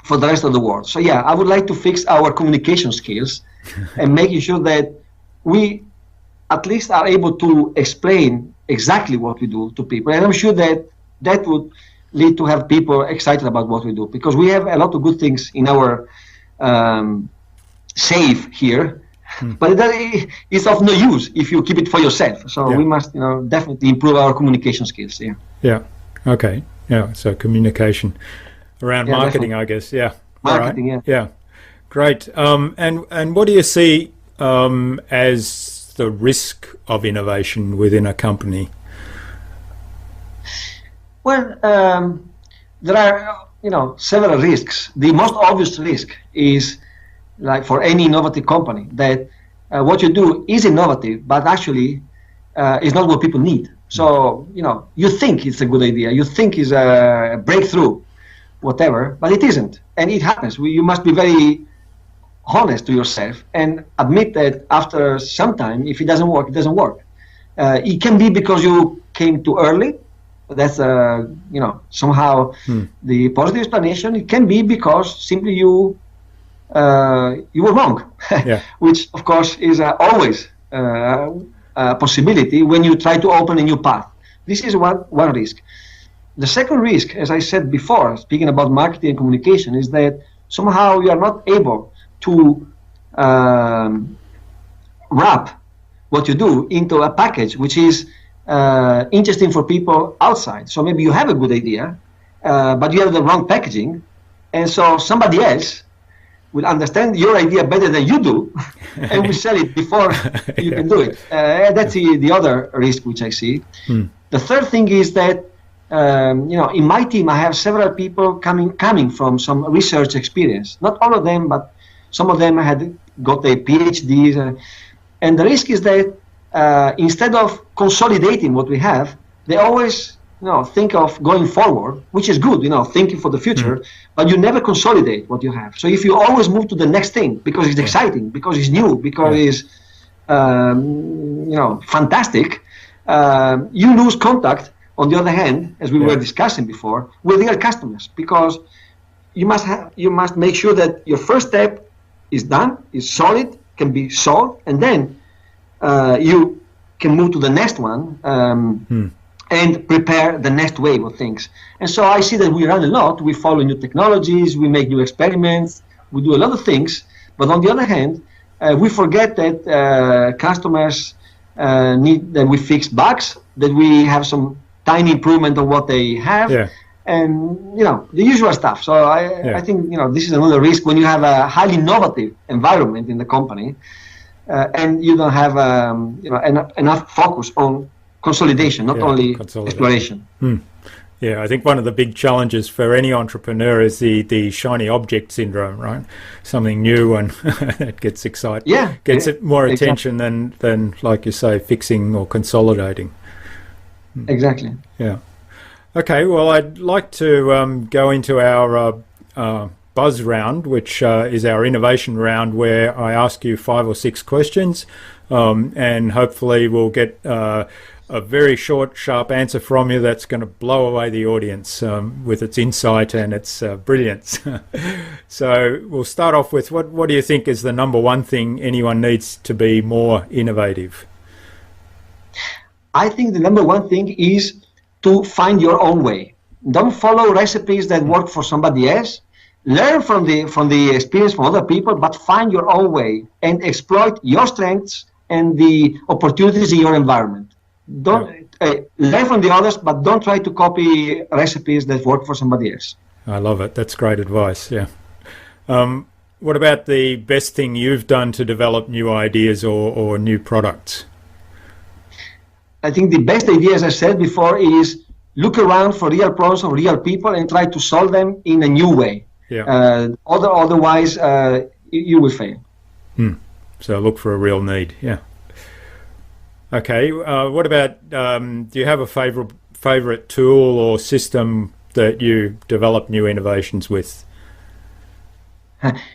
for the rest of the world. So yeah, I would like to fix our communication skills and making sure that we at least are able to explain exactly what we do to people. And I'm sure that would lead to have people excited about what we do, because we have a lot of good things in our save here, but it's of no use if you keep it for yourself. So we must definitely improve our communication skills. Yeah. Okay. Yeah. So communication around marketing, definitely. I guess. Yeah. Marketing. Right. Yeah. Great. And what do you see as the risk of innovation within a company? Well, there are several risks. The most obvious risk is, like for any innovative company, that what you do is innovative, but actually is not what people need. So you think it's a good idea, you think it's a breakthrough, whatever, but it isn't, and it happens. You must be very honest to yourself and admit that after some time, if it doesn't work, it doesn't work. It can be because you came too early. That's somehow the positive explanation. It can be because simply you were wrong, which of course is always a possibility when you try to open a new path. This is one risk. The second risk, as I said before, speaking about marketing and communication, is that somehow you are not able to wrap what you do into a package which is interesting for people outside. So maybe you have a good idea, but you have the wrong packaging, and so somebody else will understand your idea better than you do and will sell it before you can do it. That's the other risk which I see. The third thing is that In my team, I have several people coming from some research experience. Not all of them, but some of them had got their PhDs. And the risk is that instead of consolidating what we have, they always think of going forward, which is good, thinking for the future, but you never consolidate what you have. So if you always move to the next thing because it's exciting, because it's new, because it's fantastic, you lose contact. On the other hand, as we were discussing before, with real customers, because you must make sure that your first step is done, is solid, can be solved, and then you can move to the next one and prepare the next wave of things. And so I see that we run a lot, we follow new technologies, we make new experiments, we do a lot of things, but on the other hand, we forget that customers need that we fix bugs, that we have some tiny improvement on what they have, and the usual stuff. So I think this is another risk when you have a highly innovative environment in the company, and you don't have enough focus on consolidation, not only exploration. Yeah, I think one of the big challenges for any entrepreneur is the shiny object syndrome, right? Something new and it gets exciting. Gets it more attention than, like you say, fixing or consolidating. Exactly. Yeah. Okay, well, I'd like to go into our buzz round, which is our innovation round, where I ask you 5 or 6 questions, and hopefully we'll get a very short, sharp answer from you that's going to blow away the audience with its insight and its brilliance. So we'll start off with, what do you think is the number one thing anyone needs to be more innovative? I think the number one thing is to find your own way. Don't follow recipes that work for somebody else. Learn from the experience from other people, but find your own way and exploit your strengths and the opportunities in your environment. Don't learn from the others, but don't try to copy recipes that work for somebody else. I love it. That's great advice. Yeah. What about the best thing you've done to develop new ideas or new products? I think the best idea, as I said before, is look around for real problems of real people and try to solve them in a new way. Otherwise, you will fail. So look for a real need. Yeah. Okay. What about, do you have a favorite tool or system that you develop new innovations with?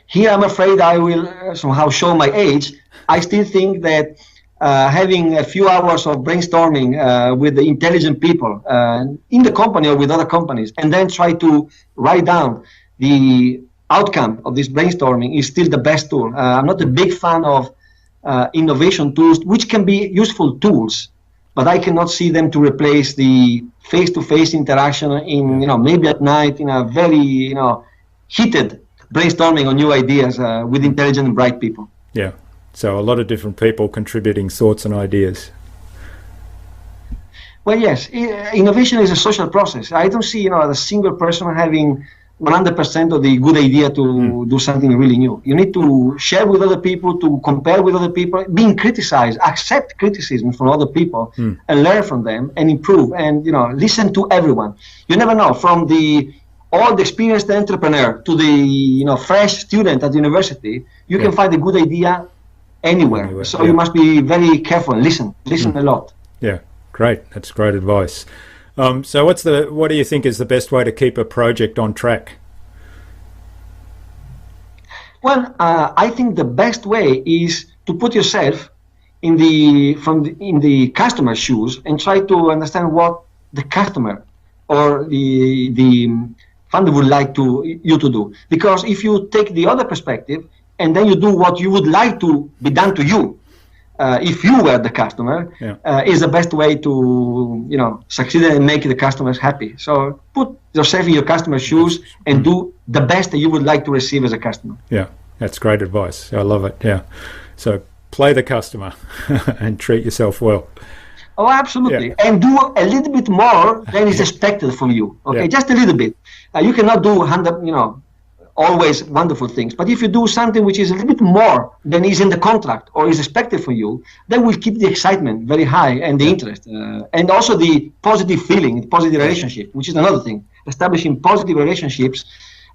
Here, I'm afraid I will somehow show my age. I still think that having a few hours of brainstorming with the intelligent people in the company or with other companies, and then try to write down the outcome of this brainstorming is still the best tool. I'm not a big fan of innovation tools, which can be useful tools, but I cannot see them to replace the face-to-face interaction in, maybe at night in a very, heated brainstorming on new ideas with intelligent and bright people. Yeah. So a lot of different people contributing thoughts and ideas. Well, yes, innovation is a social process. I don't see, a single person having 100% of the good idea to do something really new. You need to share with other people, to compare with other people, being criticized, accept criticism from other people, and learn from them and improve. And listen to everyone. You never know, from the old experienced entrepreneur to the fresh student at university, you can find a good idea anywhere. So you must be very careful and listen a lot. Yeah, great. That's great advice. So what do you think is the best way to keep a project on track? Well, I think the best way is to put yourself in the customer's shoes and try to understand what the customer or the funder would like you to do. Because if you take the other perspective and then you do what you would like to be done to you, if you were the customer, is the best way to succeed and make the customers happy. So put yourself in your customer's shoes and do the best that you would like to receive as a customer. Yeah, that's great advice. I love it. Yeah. So play the customer and treat yourself well. Oh, absolutely. And do a little bit more than is expected from you. Okay, just a little bit. You cannot do always wonderful things. But if you do something which is a little bit more than is in the contract or is expected for you, that will keep the excitement very high and the interest. And also the positive feeling, the positive relationship, which is another thing. Establishing positive relationships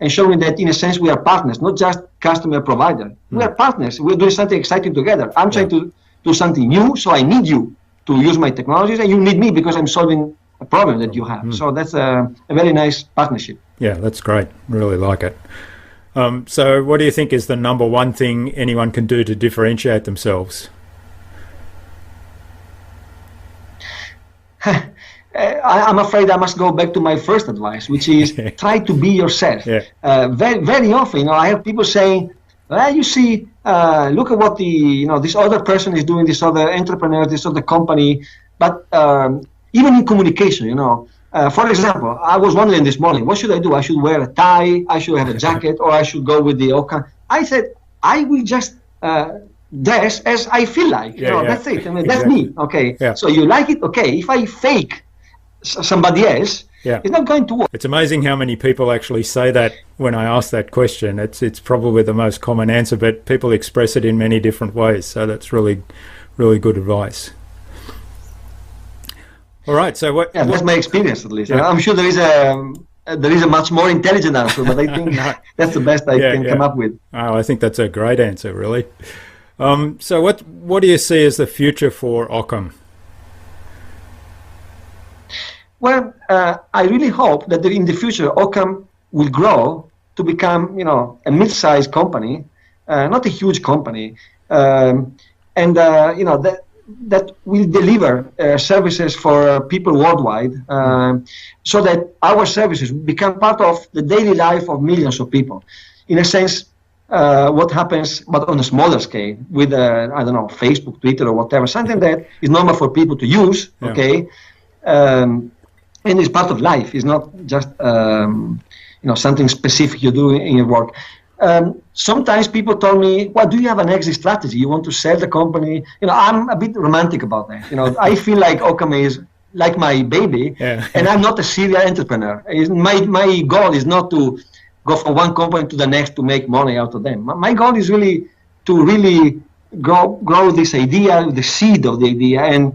and showing that, in a sense, we are partners, not just customer-provider. We are partners. We're doing something exciting together. I'm trying to do something new, so I need you to use my technologies, and you need me because I'm solving a problem that you have. So that's a very nice partnership. Yeah, that's great. Really like it. So what do you think is the number one thing anyone can do to differentiate themselves? I'm afraid I must go back to my first advice, which is try to be yourself. Very often, I have people saying, well, you see, look at what this other person is doing, this other entrepreneur, this other company. But even in communication, for example, I was wondering this morning, what should I do? I should wear a tie, I should have a jacket, or I should go with the Occam. I said, I will just dress as I feel like. That's it. I mean, that's me. Okay. Yeah. So you like it? Okay. If I fake somebody else, it's not going to work. It's amazing how many people actually say that when I ask that question. It's probably the most common answer, but people express it in many different ways. So that's really, really good advice. All right. So what? Yeah, that's my experience, at least. Yeah. I'm sure there is a much more intelligent answer, but I think that's the best I can come up with. Oh, I think that's a great answer, really. So what do you see as the future for Occam? Well, I really hope that in the future Occam will grow to become, a mid-sized company, not a huge company, that will deliver services for people worldwide, so that our services become part of the daily life of millions of people. In a sense, what happens, but on a smaller scale, with Facebook, Twitter, or whatever, something that is normal for people to use, and it's part of life. It's not just something specific you do in your work. Sometimes people tell me, well, do you have an exit strategy? You want to sell the company? I'm a bit romantic about that. I feel like Occam is like my baby, and I'm not a serial entrepreneur. My goal is not to go from one company to the next to make money out of them. My goal is really to grow this idea, the seed of the idea, and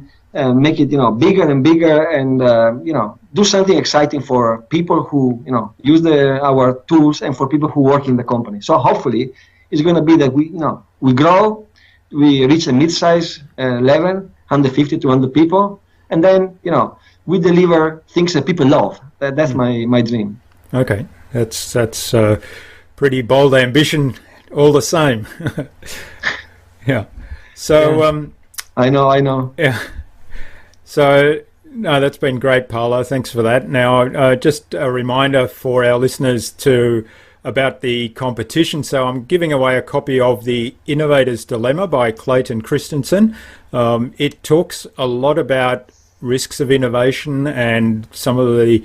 make it bigger and bigger, and do something exciting for people who use our tools, and for people who work in the company. So hopefully it's going to be that we grow, we reach a mid-size level, 150 to 200 people, and then we deliver things that people love. That's my dream. Okay, that's pretty bold ambition all the same. Yeah. So I know. Yeah. So, no, that's been great, Paolo. Thanks for that. Now, just a reminder for our listeners about the competition. So I'm giving away a copy of The Innovator's Dilemma by Clayton Christensen. It talks a lot about risks of innovation and some of the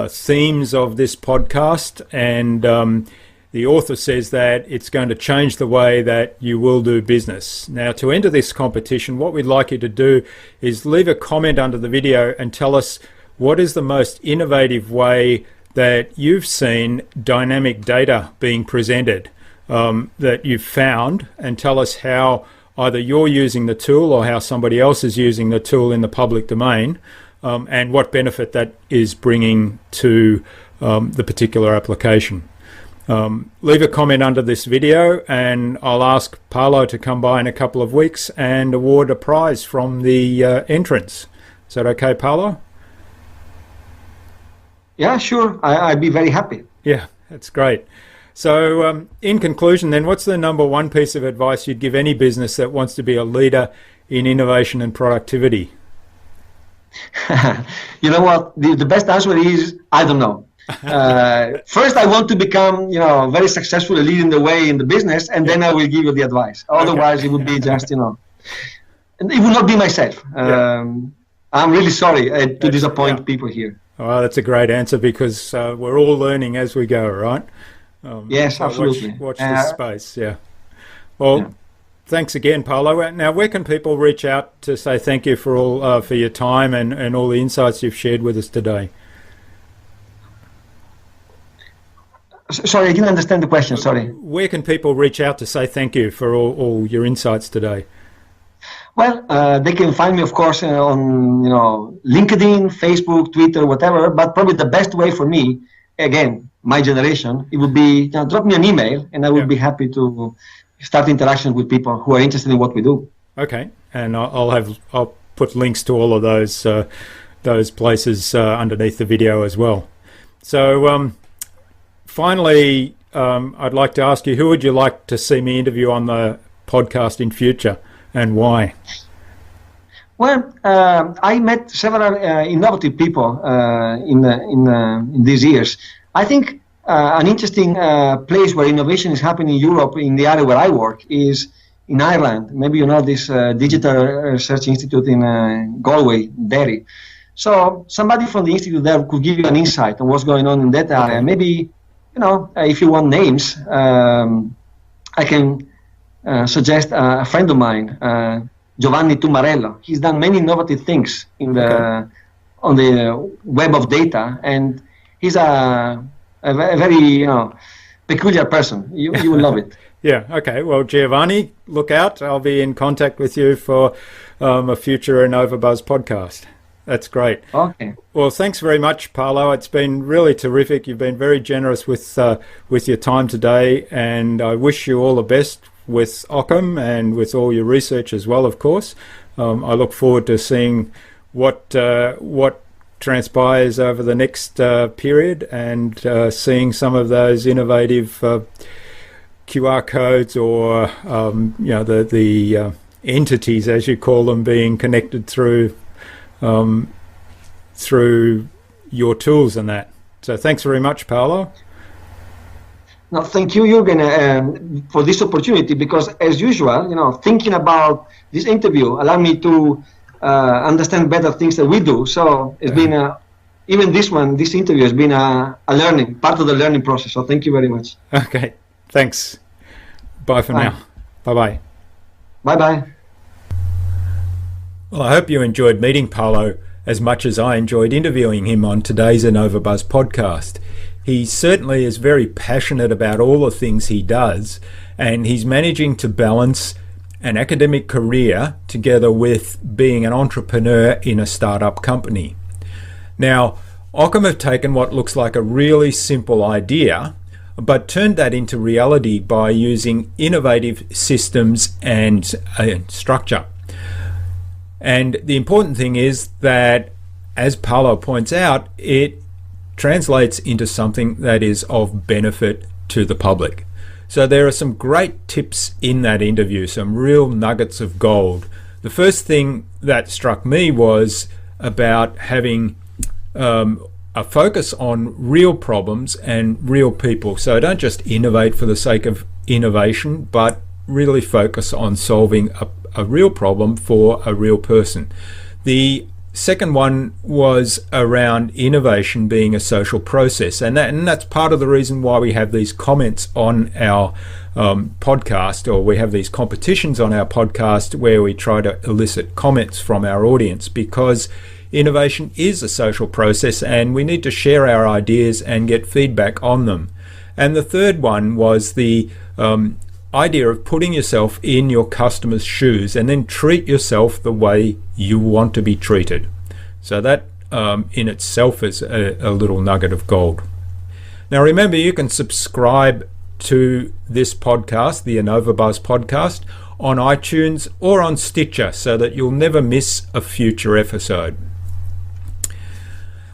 themes of this podcast, and the author says that it's going to change the way that you will do business. Now, to enter this competition, what we'd like you to do is leave a comment under the video and tell us what is the most innovative way that you've seen dynamic data being presented that you've found, and tell us how either you're using the tool or how somebody else is using the tool in the public domain, and what benefit that is bringing to the particular application. Leave a comment under this video, and I'll ask Paolo to come by in a couple of weeks and award a prize from the entrants. Is that okay, Paolo? Yeah, sure. I'd be very happy. Yeah, that's great. So in conclusion then, what's the number one piece of advice you'd give any business that wants to be a leader in innovation and productivity? You know what? The best answer is, I don't know. First, I want to become, very successful, leading the way in the business, and then I will give you the advice. Otherwise, it would be just, and it would not be myself. I'm really sorry to disappoint people here. Oh, that's a great answer, because we're all learning as we go, right? Yes, so absolutely. Watch this space, Well, thanks again, Paolo. Now, where can people reach out to say thank you for all for your time and all the insights you've shared with us today? Sorry, I didn't understand the question. Sorry. Where can people reach out to say thank you for all your insights today? Well, they can find me, of course, on LinkedIn, Facebook, Twitter, whatever. But probably the best way for me, again, my generation, it would be drop me an email, and I would be happy to start interaction with people who are interested in what we do. Okay, and I'll put links to all of those places underneath the video as well. So finally, I'd like to ask you, who would you like to see me interview on the podcast in future, and why? Well, I met several innovative people in these years. I think an interesting place where innovation is happening in Europe, in the area where I work, is in Ireland. Maybe you know this Digital Research Institute in Galway, Derry. So somebody from the institute there could give you an insight on what's going on in that area. Maybe, if you want names, I can suggest a friend of mine, Giovanni Tumarello. He's done many innovative things on the web of data, and he's a very peculiar person. You will love it. Yeah, okay. Well, Giovanni, look out. I'll be in contact with you for a future InnovaBuzz podcast. That's great. Okay. Well, thanks very much, Paolo. It's been really terrific. You've been very generous with your time today, and I wish you all the best with Occam and with all your research as well, of course. I look forward to seeing what transpires over the next period, and seeing some of those innovative QR codes, or the entities, as you call them, being connected through your tools and that. So thanks very much, Paolo. No, thank you, Jürgen, for this opportunity, because as usual, thinking about this interview allowed me to understand better things that we do. So it's been even this interview has been a learning, part of the learning process. So thank you very much. Okay, thanks. Bye for now. Bye-bye. Bye-bye. Well, I hope you enjoyed meeting Paolo as much as I enjoyed interviewing him on today's InnovaBuzz podcast. He certainly is very passionate about all the things he does, and he's managing to balance an academic career together with being an entrepreneur in a startup company. Now, Occam have taken what looks like a really simple idea, but turned that into reality by using innovative systems and structure. And the important thing is that, as Paolo points out, it translates into something that is of benefit to the public. So there are some great tips in that interview, some real nuggets of gold. The first thing that struck me was about having a focus on real problems and real people. So don't just innovate for the sake of innovation, but really focus on solving a real problem for a real person. The second one was around innovation being a social process, and that's part of the reason why we have these comments on our podcast, or we have these competitions on our podcast where we try to elicit comments from our audience, because innovation is a social process and we need to share our ideas and get feedback on them. And the third one was the idea of putting yourself in your customer's shoes and then treat yourself the way you want to be treated. So that in itself is a little nugget of gold. Now remember, you can subscribe to this podcast, the InnovaBuzz podcast, on iTunes or on Stitcher, so that you'll never miss a future episode.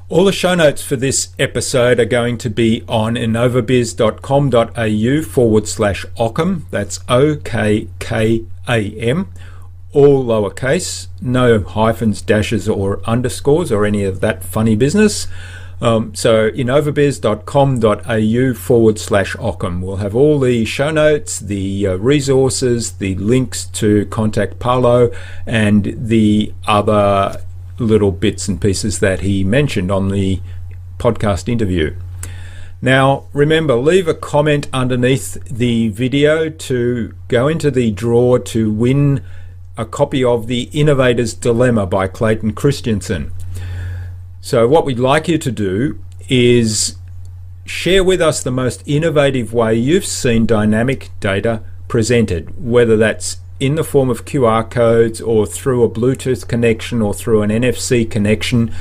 All the show notes for this episode are going to be on innovabiz.com.au/Occam. That's OKKAM, all lowercase, no hyphens, dashes or underscores or any of that funny business. So innovabiz.com.au/Occam. We'll have all the show notes, the resources, the links to contact Paolo, and the other little bits and pieces that he mentioned on the podcast interview. Now remember, leave a comment underneath the video to go into the draw to win a copy of The Innovator's Dilemma by Clayton Christensen. So what we'd like you to do is share with us the most innovative way you've seen dynamic data presented, whether that's in the form of QR codes or through a Bluetooth connection or through an NFC connection.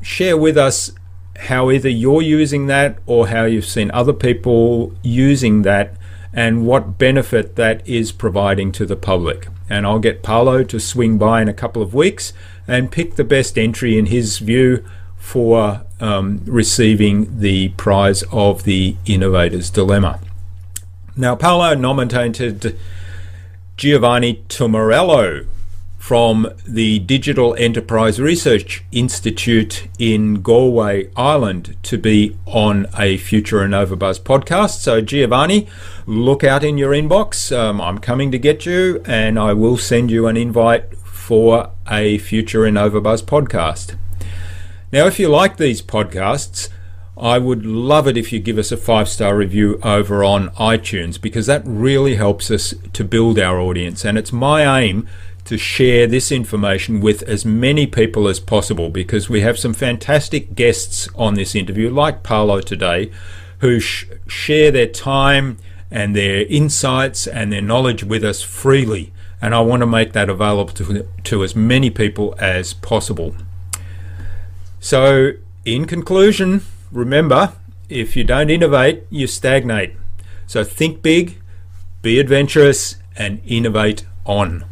Share with us how either you're using that or how you've seen other people using that and what benefit that is providing to the public. And I'll get Paolo to swing by in a couple of weeks and pick the best entry in his view for receiving the prize of the Innovator's Dilemma. Now, Paolo nominated Giovanni Tomarello from the Digital Enterprise Research Institute in Galway, Ireland, to be on a future InnovaBuzz podcast. So Giovanni, look out in your inbox. I'm coming to get you, and I will send you an invite for a future InnovaBuzz podcast. Now, if you like these podcasts, I would love it if you give us a 5-star review over on iTunes, because that really helps us to build our audience. And it's my aim to share this information with as many people as possible, because we have some fantastic guests on this interview, like Paolo today, who share their time and their insights and their knowledge with us freely. And I want to make that available to as many people as possible. So, in conclusion, remember, if you don't innovate, you stagnate. So think big, be adventurous, and innovate on.